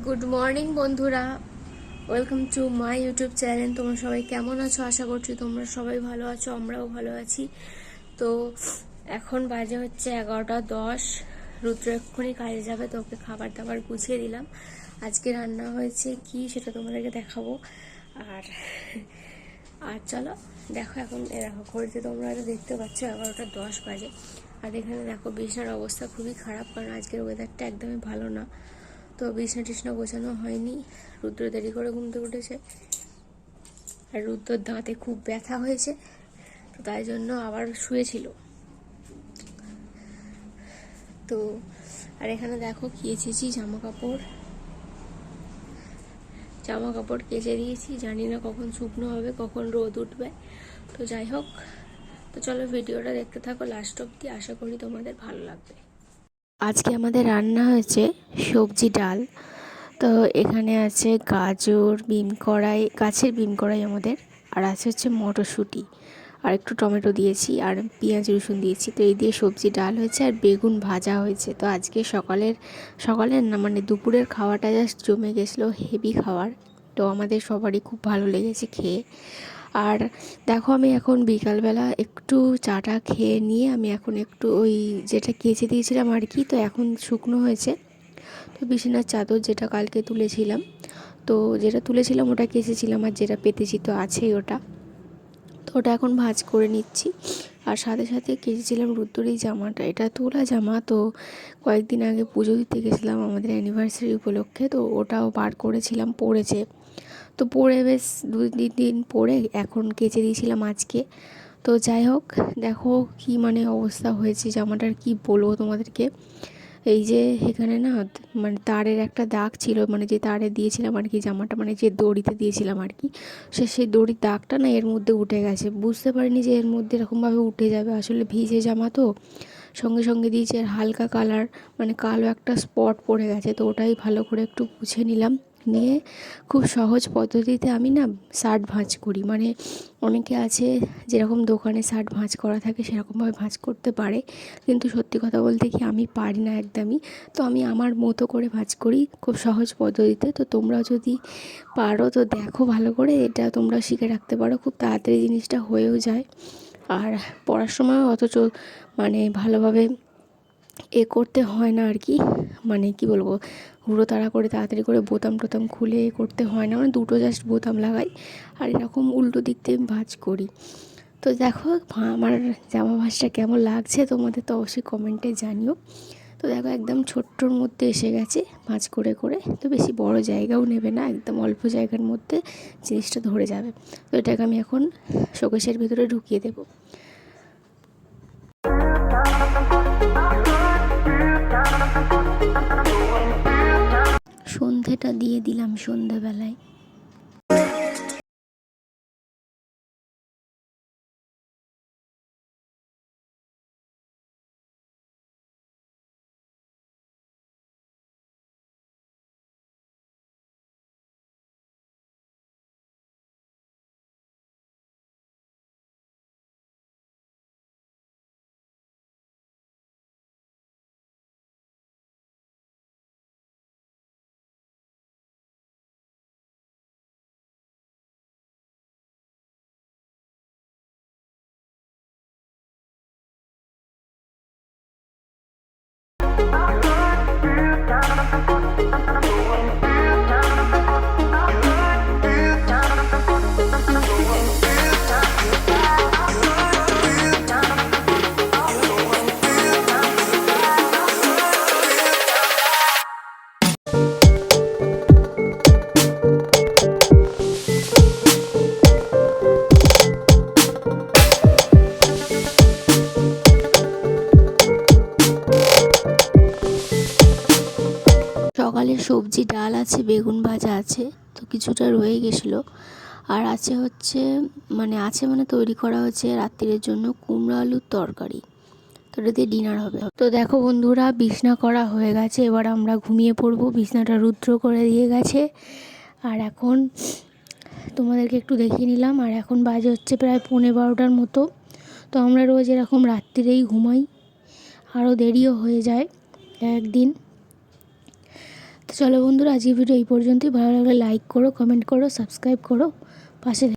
Good morning বন্ধুরা, welcome to my YouTube channel. তোমরা সবাই কেমন আছো? আশা করছি তোমরা সবাই ভালো আছো, আমরাও ভালো আছি। তো এখন বাজে হচ্ছে 11:10। রুদ্র এক্ষুনি কাজে যাবে, তো ওকে খাবার দাবার গুছিয়ে দিলাম। আজকে রান্না হয়েছে কি সেটা তোমাদেরকে দেখাবো। আর আর চলো দেখো, এখন দেখো ঘড়িতে তোমরা হয়তো দেখতে পাচ্ছ 11:10 বাজে। আর এখানে দেখো বিছানার অবস্থা খুবই খারাপ, কারণ আজকের ওয়েদারটা একদমই ভালো না। তো বিছনা টিছনা গোছানো হয়নি। রুদ্র দেরি করে ঘুম থেকে উঠেছে, আর রুদ্রর দাঁতে খুব ব্যথা হয়েছে, তো তাই জন্য আবার শুয়েছিল। তো আর এখানে দেখো কেচেছি জামা কাপড় কেচে দিয়েছি। জানি না কখন শুকনো হবে, কখন রোদ উঠবে। তো যাই হোক, তো চলো ভিডিওটা দেখতে থাকো লাস্ট অবধি, আশা করি তোমাদের ভালো লাগবে। আজকে আমাদের রান্না হয়েছে সবজি ডাল। তো এখানে আছে গাজর, গাছের বিন কড়াই আমাদের, আর আছে হচ্ছে মটরশুঁটি, আর একটু টমেটো দিয়েছি, আর পেঁয়াজ রসুন দিয়েছি। তো এই দিয়ে সবজি ডাল হয়েছে, আর বেগুন ভাজা হয়েছে। তো আজকে সকালের না, মানে দুপুরের খাওয়াটা জাস্ট জমে গেছিলো, হেভি খাবার। তো আমাদের সবারই খুব ভালো লেগেছে খেয়ে। আর দেখো, আমি এখন বিকালবেলা একটু চাটা খেয়ে নিয়ে আমি এখন একটু ওই যেটা কেচে দিয়েছিলাম আর কি, তো এখন শুকনো হয়েছে। তো বিছানার চাদর যেটা কালকে তুলেছিলাম, তো যেটা তুলেছিলাম ওটা কেচেছিলাম, আর যেটা পেতেছি তো আছেই ওটা। তো ওটা এখন ভাঁজ করে নিচ্ছি। আর সাথে সাথে কেচেছিলাম রুদ্রর এই জামাটা, এটা তোলা জামা। তো কয়েকদিন আগে পুজো দিতে গেছিলাম আমাদের অ্যানিভার্সারি উপলক্ষে, তো ওটাও বার করেছিলাম, পরেছে। তো পরে বেশ 2-3 দিন পরে এখন কেচে দিয়েছিলাম আজকে। তো যাই হোক, দেখো কি মানে অবস্থা হয়েছে জামাটার, কি বলবো তোমাদেরকে। এই যে এখানে না, মানে তারের একটা দাগ ছিল, মানে যে তারে দিয়েছিলাম আর কি জামাটা, মানে যে দড়িতে দিয়েছিলাম আর কি, সেই দড়ির দাগটা না এর মধ্যে উঠে গেছে। বুঝতে পারিনি যে এর মধ্যে এরকমভাবে উঠে যাবে, আসলে ভিজে জামা তো। সঙ্গে সঙ্গে দিয়েছি, আর হালকা কালার, মানে কালো একটা স্পট পড়ে গেছে। তো ওটাই ভালো করে একটু মুছে নিলাম, নিয়ে খুব সহজ পদ্ধতিতে আমি না শার্ট ভাঁজ করি। মানে অনেকে আছে যেরকম দোকানে শার্ট ভাঁজ করা থাকে সেরকমভাবে ভাঁজ করতে পারে, কিন্তু সত্যি কথা বলতে কি আমি পারি না একদমই। তো আমি আমার মতো করে ভাঁজ করি খুব সহজ পদ্ধতিতে। তো তোমরা যদি পারো তো দেখো ভালো করে, এটা তোমরা শিখে রাখতে পারো, খুব তাড়াতাড়ি জিনিসটা হয়েও যায়। আর পড়ার সময়ও অথচ মানে ভালোভাবে করতে হয় না আর কি। মানে কি বলবো, হুড়ো তাড়া করে তাড়াতাড়ি করে বোতাম টোতাম খুলে করতে হয় না, মানে দুটো জাস্ট বোতাম লাগাই, আর এরকম উল্টো দিক দিয়ে ভাঁজ করি। তো দেখো আমার জামা ভাঁজটা কেমন লাগছে তোমাদের তো অবশ্যই কমেন্টে জানিও। তো দেখো একদম ছোট্টর মধ্যে এসে গেছে ভাঁজ করে করে। তো বেশি বড় জায়গাও নেবে না, একদম অল্প জায়গার মধ্যে জিনিসটা ধরে যাবে। তো এটাকে আমি এখন শোকেসের ভিতরে ঢুকিয়ে দেবো। সন্ধেটা দিয়ে দিলাম সন্ধেবেলায়। সকালে সবজি ডাল আছে, বেগুন ভাজা আছে, তো কিছুটা রয়ে গেছিলো। আর আছে হচ্ছে মানে তৈরি করা হচ্ছে রাত্রির জন্য কুমড়ো আলুর তরকারি। তো এটা দিয়ে ডিনার হবে। তো দেখো বন্ধুরা, বিছনা করা হয়ে গেছে, এবার আমরা ঘুমিয়ে পড়বো। বিছনাটা রুদ্র করে দিয়ে গেছে। আর এখন তোমাদেরকে একটু দেখিয়ে নিলাম। আর এখন বাজে হচ্ছে প্রায় 11:15 মতো। তো আমরা রোজ এরকম রাত্রিরেই ঘুমাই, আরও দেরিও হয়ে যায় একদিন। তো চলো বন্ধুরা, আজকের ভিডিও এই পর্যন্তই। ভালো লাগলে লাইক করো, কমেন্ট করো, সাবস্ক্রাইব করো, পাশে